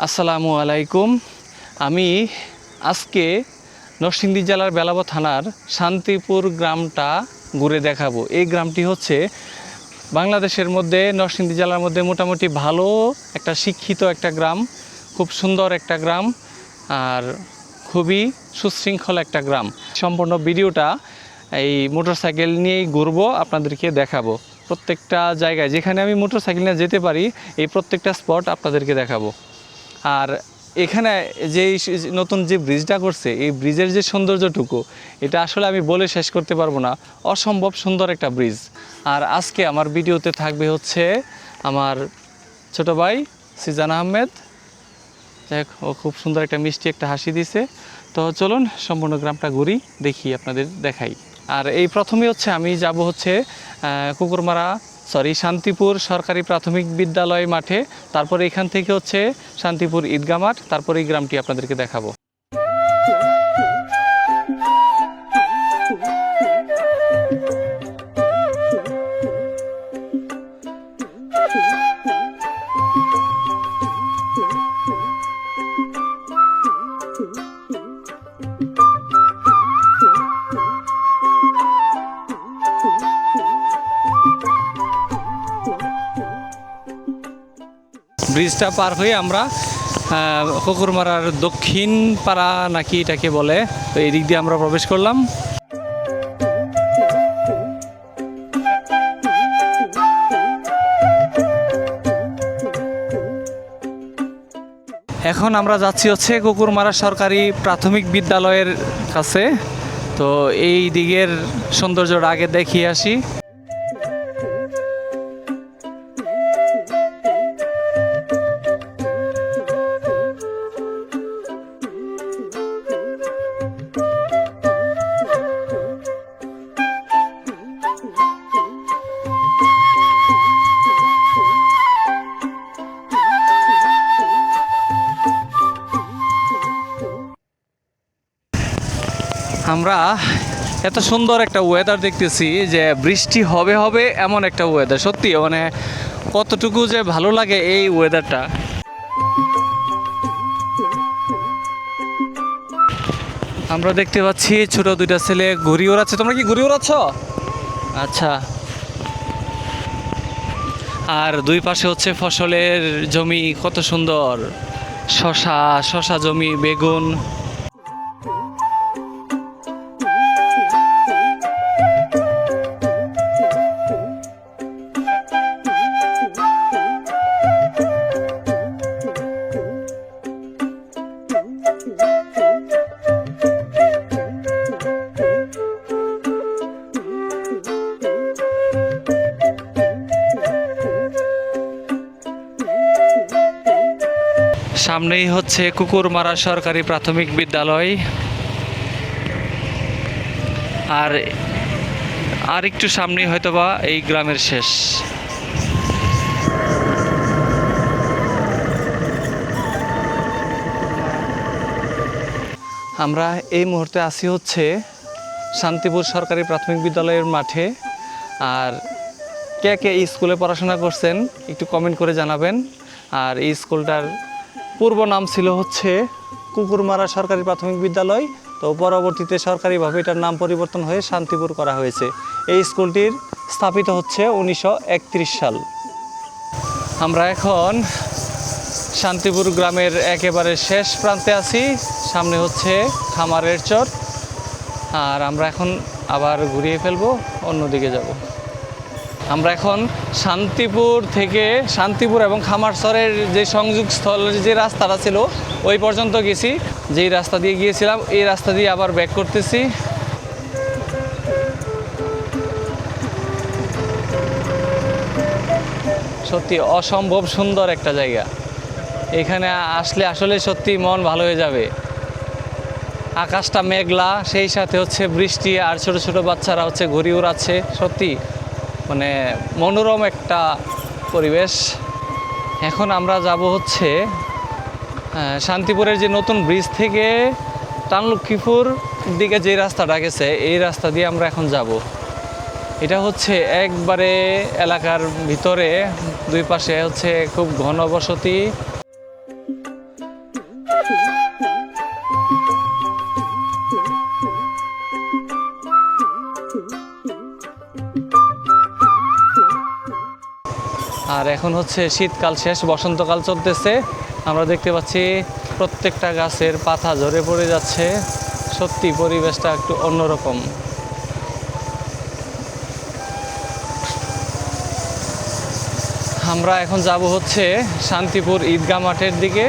আসসালামু আলাইকুম। আমি আজকে নরসিংদী জেলার বেলাব থানার শান্তিপুর গ্রামটা ঘুরে দেখাবো। এই গ্রামটি হচ্ছে বাংলাদেশের মধ্যে নরসিংদী জেলার মধ্যে মোটামুটি ভালো একটা শিক্ষিত একটা গ্রাম, খুব সুন্দর একটা গ্রাম আর খুবই সুশৃঙ্খল একটা গ্রাম। সম্পূর্ণ ভিডিওটা এই মোটরসাইকেল নিয়েই ঘুরবো, আপনাদেরকে দেখাবো। প্রত্যেকটা জায়গায় যেখানে আমি মোটরসাইকেল নিয়ে যেতে পারি এই প্রত্যেকটা স্পট আপনাদেরকে দেখাবো। আর এখানে যে নতুন যে ব্রিজটা করছে এই ব্রিজের যে সৌন্দর্যটুকু এটা আসলে আমি বলে শেষ করতে পারবো না। অসম্ভব সুন্দর একটা ব্রিজ। আর আজকে আমার ভিডিওতে থাকবে হচ্ছে আমার ছোট ভাই সিজান আহমেদ। দেখ, ও খুব সুন্দর একটা মিষ্টি একটা হাসি দিছে। তো চলুন সম্পূর্ণ গ্রামটা ঘুরি, দেখি, আপনাদের দেখাই। আর এই প্রথমে হচ্ছে আমি যাব হচ্ছে শান্তিপুর সরকারি প্রাথমিক বিদ্যালয় মাঠে। তারপরে এখান থেকে হচ্ছে শান্তিপুর ঈদগাহ মাঠ, তারপরে এই গ্রামটি আপনাদেরকে দেখাবো। ব্রিজটা পার হয়ে আমরা কুকুরমারার দক্ষিণ পাড়া নাকি এটাকে বলে, তো এই দিক দিয়ে আমরা প্রবেশ করলাম। এখন আমরা যাচ্ছি হচ্ছে কুকুরমারা সরকারি প্রাথমিক বিদ্যালয়ের কাছে। তো এই দিকের সৌন্দর্যটা আগে দেখিয়ে আসি। আমরা এত সুন্দর একটা ওয়েদার দেখতেছি যে বৃষ্টি হবে হবে এমন একটা ওয়েদার। সত্যি মানে কতটুকু যে ভালো লাগে এই ওয়েদারটা। আমরা দেখতে পাচ্ছি ছোট দুইটা ছেলে ঘুড়ি ওড়াচ্ছে। তোমরা কি ঘুড়ি ওড়াচ্ছ? আচ্ছা। আর দুই পাশে হচ্ছে ফসলের জমি, কত সুন্দর শশা জমি, বেগুন। সামনেই হচ্ছে কুকুরমারা সরকারি প্রাথমিক বিদ্যালয়। আর একটু সামনেই হয়তোবা এই গ্রামের শেষ। আমরা এই মুহূর্তে আছি হচ্ছে শান্তিপুর সরকারি প্রাথমিক বিদ্যালয়ের মাঠে। আর কে কে এই স্কুলে পড়াশোনা করছেন একটু কমেন্ট করে জানাবেন। আর এই স্কুলটার পূর্ব নাম ছিল হচ্ছে কুকুরমারা সরকারি প্রাথমিক বিদ্যালয়। তো পরবর্তীতে সরকারিভাবে এটার নাম পরিবর্তন হয়ে শান্তিপুর করা হয়েছে। এই স্কুলটির স্থাপিত হচ্ছে 1931 সাল। আমরা এখন শান্তিপুর গ্রামের একেবারে শেষ প্রান্তে আছি। সামনে হচ্ছে খামারের চর। আর আমরা এখন আবার ঘুরিয়ে ফেলবো, অন্যদিকে যাব। আমরা এখন শান্তিপুর এবং খামারচরের যে সংযোগস্থলের যে রাস্তাটা ছিল ওই পর্যন্ত গেছি। যেই রাস্তা দিয়ে গিয়েছিলাম এই রাস্তা দিয়ে আবার ব্যাক করতেছি। সত্যি অসম্ভব সুন্দর একটা জায়গা। এখানে আসলে আসলে সত্যি মন ভালো হয়ে যাবে। আকাশটা মেঘলা, সেই সাথে হচ্ছে বৃষ্টি, আর ছোট ছোট বাচ্চারা হচ্ছে ঘুড়ি উড়াচ্ছে। সত্যি মানে মনোরম একটা পরিবেশ। এখন আমরা যাব হচ্ছে শান্তিপুরের যে নতুন ব্রিজ থেকে টানলক্ষ্মীপুর দিকে যে রাস্তাটা গেছে এই রাস্তা দিয়ে আমরা এখন যাব। এটা হচ্ছে একবারে এলাকার ভিতরে, দুই পাশে হচ্ছে খুব ঘনবসতি। আর এখন হচ্ছে শীতকাল শেষ, বসন্তকাল চলতেছে। আমরা দেখতে পাচ্ছি প্রত্যেকটা গাছের পাতা ঝরে পড়ে যাচ্ছে। সত্যি পরিবেশটা একটু অন্যরকম। আমরা এখন যাব হচ্ছে শান্তিপুর ঈদগাহ মাঠের দিকে।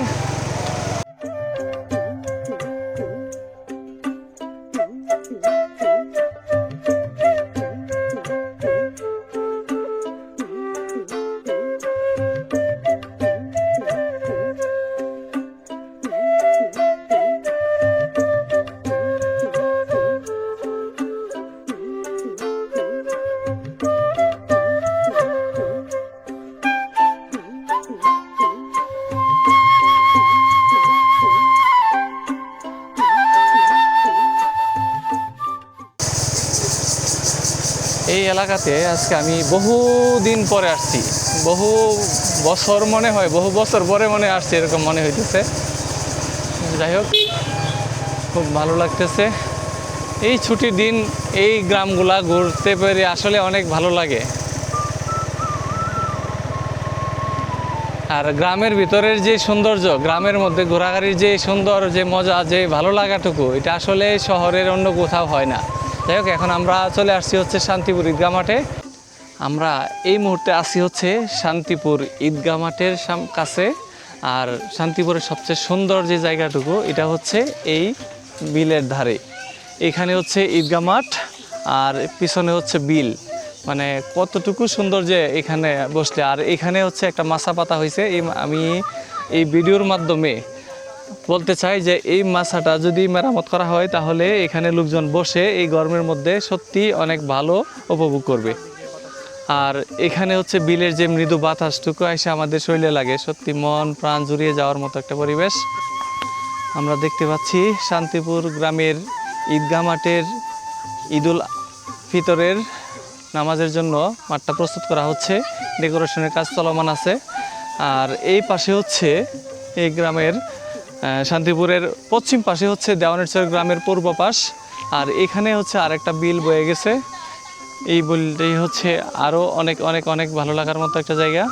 এই এলাকাতে আজকে আমি বহুদিন পরে আসছি, বহু বছর মনে হয়, বহু বছর পরে মনে আসছি এরকম মনে হইতেছে। যাই হোক, খুব ভালো লাগতেছে। এই ছুটির দিন এই গ্রামগুলা ঘুরতে পেরে আসলে অনেক ভালো লাগে। আর গ্রামের ভিতরের যে সৌন্দর্য, গ্রামের মধ্যে ঘোরাঘুরির যে সুন্দর, যে মজা, যে ভালো লাগাটুকু, এটা আসলে শহরের অন্য কোথাও হয় না। যাই হোক, এখন আমরা চলে আসছি হচ্ছে শান্তিপুর ঈদগাহ মাঠে। আমরা এই মুহূর্তে আসি হচ্ছে শান্তিপুর ঈদগাহ মাঠের কাছে। আর শান্তিপুরের সবচেয়ে সুন্দর যে জায়গাটুকু, এটা হচ্ছে এই বিলের ধারে। এখানে হচ্ছে ঈদগাহ মাঠ আর পিছনে হচ্ছে বিল। মানে কতটুকু সুন্দর যে এখানে বসলে। আর এখানে হচ্ছে একটা মাছা পাতা হয়েছে। আমি এই ভিডিওর মাধ্যমে বলতে চাই যে এই মাছাটা যদি মেরামত করা হয় তাহলে এখানে লোকজন বসে এই গরমের মধ্যে সত্যি অনেক ভালো উপভোগ করবে। আর এখানে হচ্ছে বিলের যে মৃদু বাতাসটুকু এসে আমাদের শরীরে লাগে, সত্যি মন প্রাণ জুড়িয়ে যাওয়ার মতো একটা পরিবেশ। আমরা দেখতে পাচ্ছি শান্তিপুর গ্রামের ঈদগাহ মাঠের ঈদুল ফিতরের নামাজের জন্য মাঠটা প্রস্তুত করা হচ্ছে। ডেকোরেশনের কাজ চলমান আছে। আর এই পাশে হচ্ছে এই গ্রামের শান্তিপুরের পশ্চিম পাশে হচ্ছে দেওয়ানেরচর গ্রামের পূর্ব পাশ। আর এখানে হচ্ছে আরেকটা বিল বয়ে গেছে। এই বিলটাই হচ্ছে আরও অনেক অনেক অনেক ভালো লাগার মতো একটা জায়গা।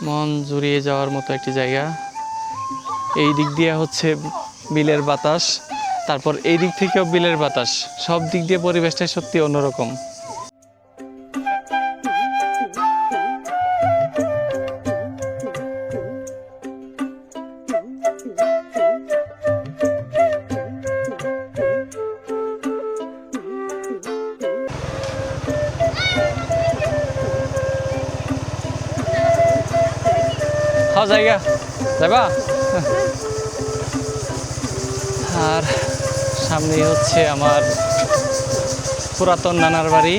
মন জুড়িয়ে যাওয়ার মতো একটি জায়গা। এই দিক দিয়ে হচ্ছে বিলের বাতাস, তারপর এই দিক থেকেও বিলের বাতাস, সব দিক দিয়ে পরিবেশটা সত্যি অন্যরকম। খাওয়া জায়গা যাবা। আর সামনেই হচ্ছে আমার পুরাতন নানার বাড়ি।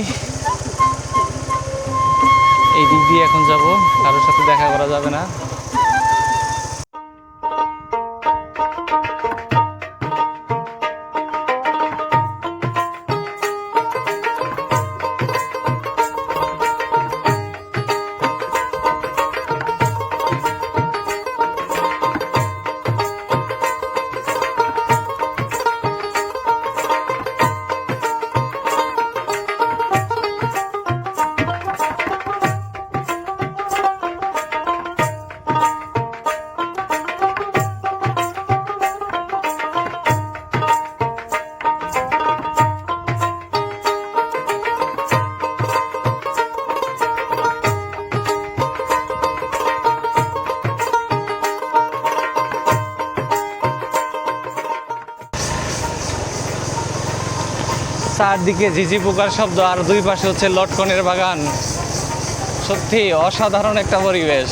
এই দিক দিয়ে এখন যাব, কারোর সাথে দেখা করা যাবে না। চারদিকে ঝিঝি পোকার শব্দ, আর দুই পাশে হচ্ছে লটকনের বাগান। সত্যি অসাধারণ একটা পরিবেশ।